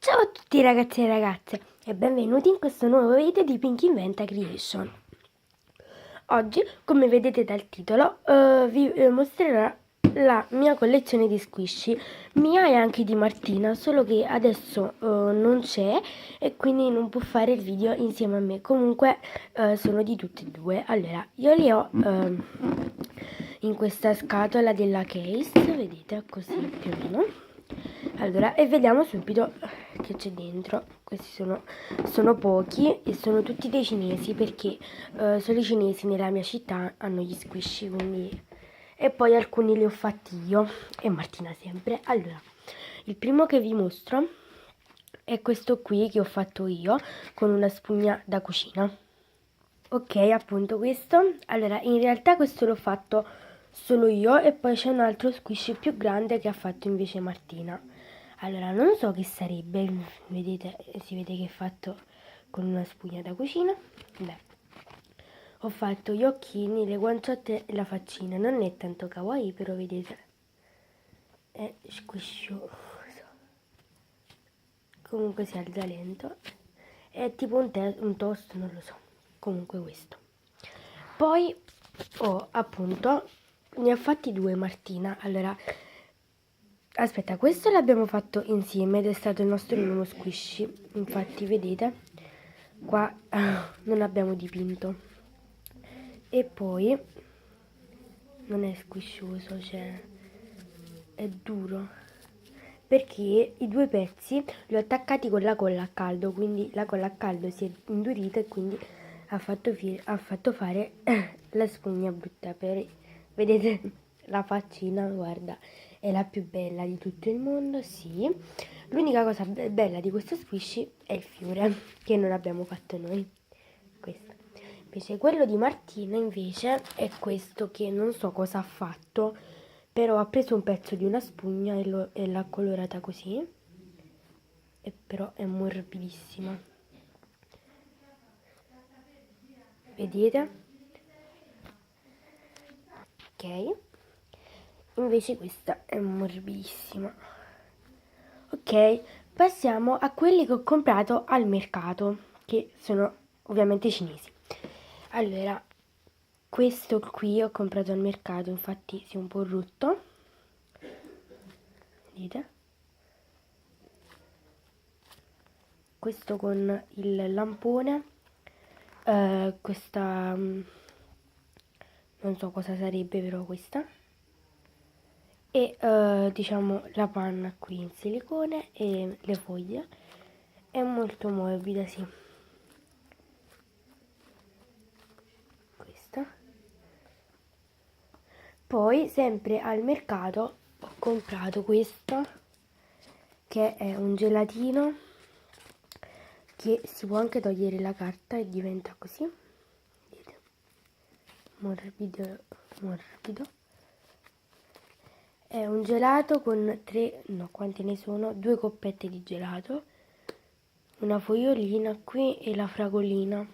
Ciao a tutti ragazzi e ragazze e benvenuti in questo nuovo video di Pink Inventa Creation. Oggi, come vedete dal titolo, vi mostrerò la mia collezione di squishy, mia e anche di Martina, solo che adesso non c'è e quindi non può fare il video insieme a me. Comunque sono di tutte e due. Allora, io li ho in questa scatola della case, vedete, così più o meno. Allora, e vediamo subito che c'è dentro. Questi sono pochi e sono tutti dei cinesi, perché solo i cinesi nella mia città hanno gli squishy, quindi... E poi alcuni li ho fatti io e Martina sempre. Allora, il primo che vi mostro è questo qui che ho fatto io con una spugna da cucina. Ok, appunto questo. Allora, in realtà questo l'ho fatto solo io e poi c'è un altro squishy più grande che ha fatto invece Martina. Allora, non so che sarebbe, vedete, si vede che è fatto con una spugna da cucina. Beh, ho fatto gli occhini, le guanciotte e la faccina. Non è tanto kawaii, però vedete, è squishy. Comunque si alza lento. È tipo un toast, non lo so. Comunque questo. Poi ho appunto, ne ho fatti due Martina. Allora, aspetta, questo l'abbiamo fatto insieme ed è stato il nostro primo squishy. Infatti vedete, qua non abbiamo dipinto. E poi non è squiscioso, cioè è duro, perché i due pezzi li ho attaccati con la colla a caldo, quindi la colla a caldo si è indurita e quindi ha fatto fare la spugna brutta. Vedete la faccina, guarda, è la più bella di tutto il mondo, sì. L'unica cosa bella di questo squishy è il fiore, che non abbiamo fatto noi. Questo. Invece quello di Martina invece è questo, che non so cosa ha fatto, però ha preso un pezzo di una spugna e l'ha colorata così, e però è morbidissima, vedete? Ok, invece questa è morbidissima. Ok, passiamo a quelli che ho comprato al mercato, che sono ovviamente cinesi. Allora, questo qui ho comprato al mercato, infatti si è un po' rotto, vedete? Questo con il lampone, questa non so cosa sarebbe, però questa, e diciamo la panna qui in silicone e le foglie. È molto morbida, sì, questa. Poi sempre al mercato ho comprato questo, che è un gelatino che si può anche togliere la carta e diventa così, vedete, morbido morbido. È un gelato con quante ne sono? Due coppette di gelato, una fogliolina qui e la fragolina.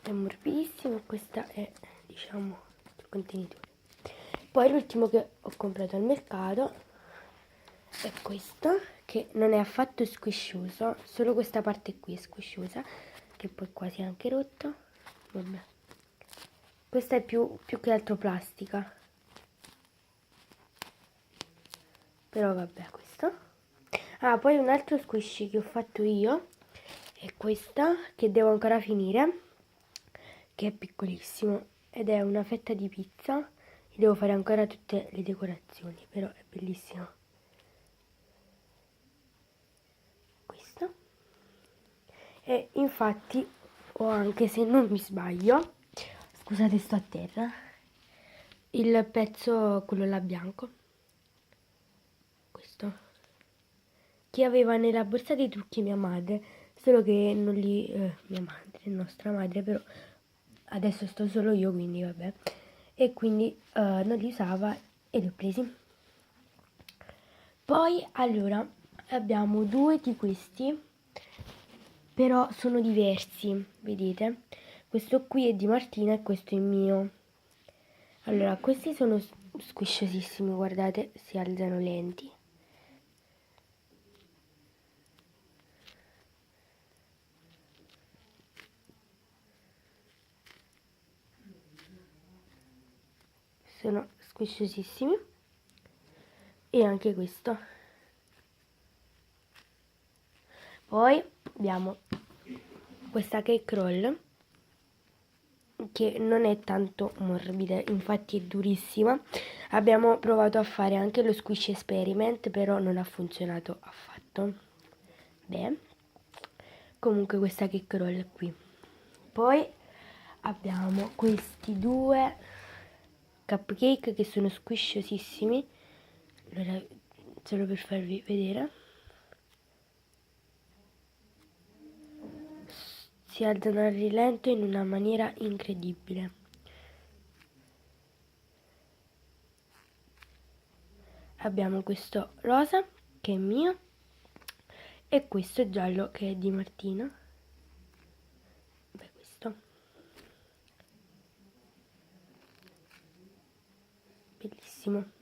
È morbidissimo e questa è, diciamo, il contenitore. Poi l'ultimo che ho comprato al mercato è questo, che non è affatto squiscioso, solo questa parte qui è squisciosa, che poi quasi è anche rotto. Vabbè. Questa è più che altro plastica, però vabbè, questo. Ah, poi un altro squishy che ho fatto io è questa, che devo ancora finire, che è piccolissimo ed è una fetta di pizza. Devo fare ancora tutte le decorazioni, però è bellissimo. Questo. E infatti ho anche, se non mi sbaglio, scusate sto a terra, il pezzo, quello là bianco, questo, che aveva nella borsa dei trucchi mia madre, solo che non li... mia madre, nostra madre, però adesso sto solo io, quindi vabbè, e quindi non li usava e li ho presi. Poi allora abbiamo due di questi, però sono diversi, vedete? Questo qui è di Martina e questo è mio. Allora, questi sono squisciosissimi, guardate, si alzano lenti. sono squisciosissimi, e anche questo. Poi abbiamo questa cake roll che non è tanto morbida, infatti è durissima. Abbiamo provato a fare anche lo squish experiment, però non ha funzionato affatto. Beh, comunque questa cake roll qui. Poi abbiamo questi due cupcake che sono squisciosissimi. Allora, solo per farvi vedere, si alzano al rilento in una maniera incredibile. Abbiamo questo rosa che è mio e questo giallo che è di Martina. Beh, questo bellissimo.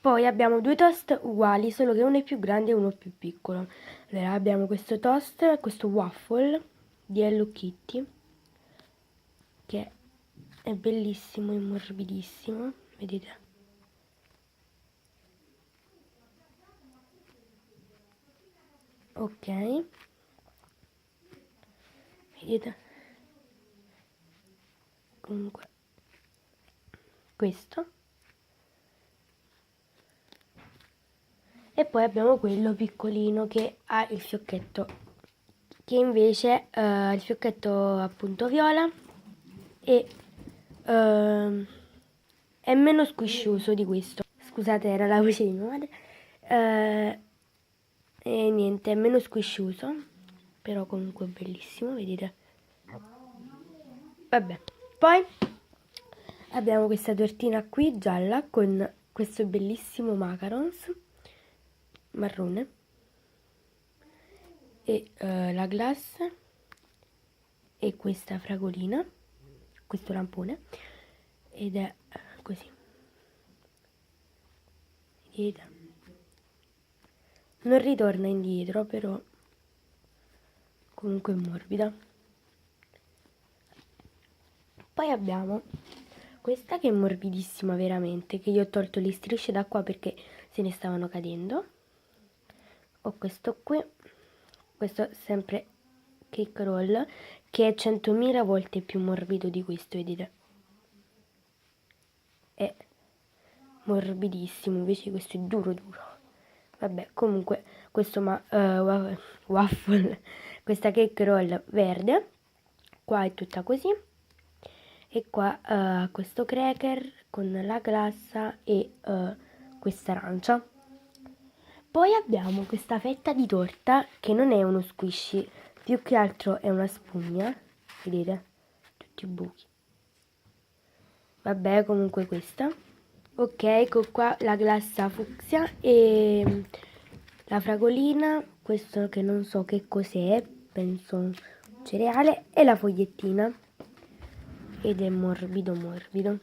Poi abbiamo due toast uguali, solo che uno è più grande e uno più piccolo. Allora abbiamo questo toast, questo waffle di Hello Kitty, che è bellissimo e morbidissimo, vedete? Ok, vedete? Comunque questo. E poi abbiamo quello piccolino che ha il fiocchetto, che invece ha il fiocchetto appunto viola e è meno squiscioso di questo. Scusate, era la voce di mia madre. E niente, è meno squiscioso, però comunque bellissimo, vedete? Vabbè, poi abbiamo questa tortina qui gialla con questo bellissimo macarons marrone e la glace e questa fragolina, questo lampone, ed è così, vedete? Non ritorna indietro, però comunque è morbida. Poi abbiamo questa che è morbidissima veramente, che io ho tolto le strisce d'acqua perché se ne stavano cadendo. Ho questo qui, questo sempre cake roll, che è 100.000 volte più morbido di questo, vedete? È morbidissimo, invece questo è duro duro. Vabbè, comunque questo waffle, questa cake roll verde, qua è tutta così, e qua questo cracker con la glassa e questa arancia. Poi abbiamo questa fetta di torta che non è uno squishy, più che altro è una spugna, vedete? Tutti i buchi. Vabbè, comunque questa. Ok, ecco qua la glassa fucsia e la fragolina, questo che non so che cos'è, penso un cereale, e la fogliettina. Ed è morbido morbido.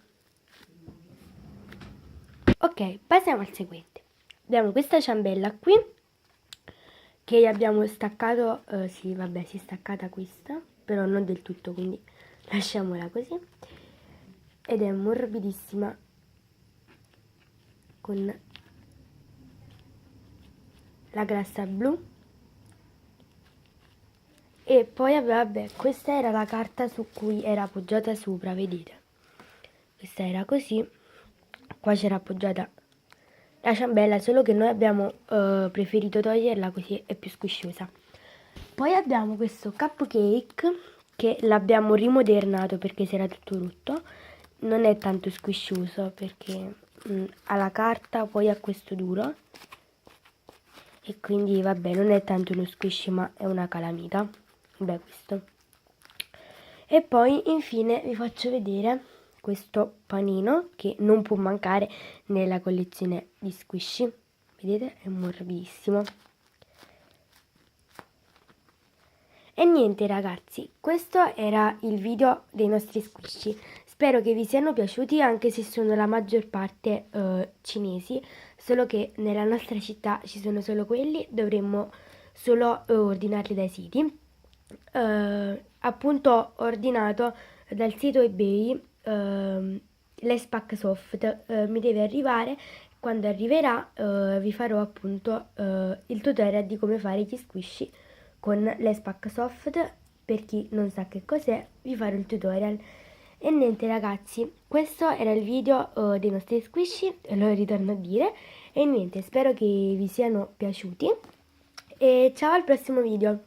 Ok, passiamo al seguente. Abbiamo questa ciambella qui che abbiamo staccato, sì vabbè si è staccata questa, però non del tutto, quindi lasciamola così, ed è morbidissima con la glassa blu. E poi vabbè, questa era la carta su cui era appoggiata sopra, vedete? Questa era così, qua c'era appoggiata la ciambella, solo che noi abbiamo preferito toglierla così è più squisciosa. Poi abbiamo questo cupcake che l'abbiamo rimodernato perché si era tutto rotto. Non è tanto squiscioso perché ha la carta, poi ha questo duro. E quindi vabbè, non è tanto uno squishy ma è una calamita. Beh, questo. E poi infine vi faccio vedere questo panino che non può mancare nella collezione di squishy. Vedete? È morbidissimo. E niente ragazzi, questo era il video dei nostri squishy. Spero che vi siano piaciuti anche se sono la maggior parte cinesi, solo che nella nostra città ci sono solo quelli, dovremmo solo ordinarli dai siti. appunto ordinato dal sito eBay l'S-Pack Soft, mi deve arrivare. Quando arriverà vi farò appunto il tutorial di come fare gli squishy con l'S-Pack Soft. Per chi non sa che cos'è, vi farò il tutorial. E niente ragazzi, questo era il video dei nostri squishy, lo ritorno a dire. E niente, spero che vi siano piaciuti. E ciao al prossimo video.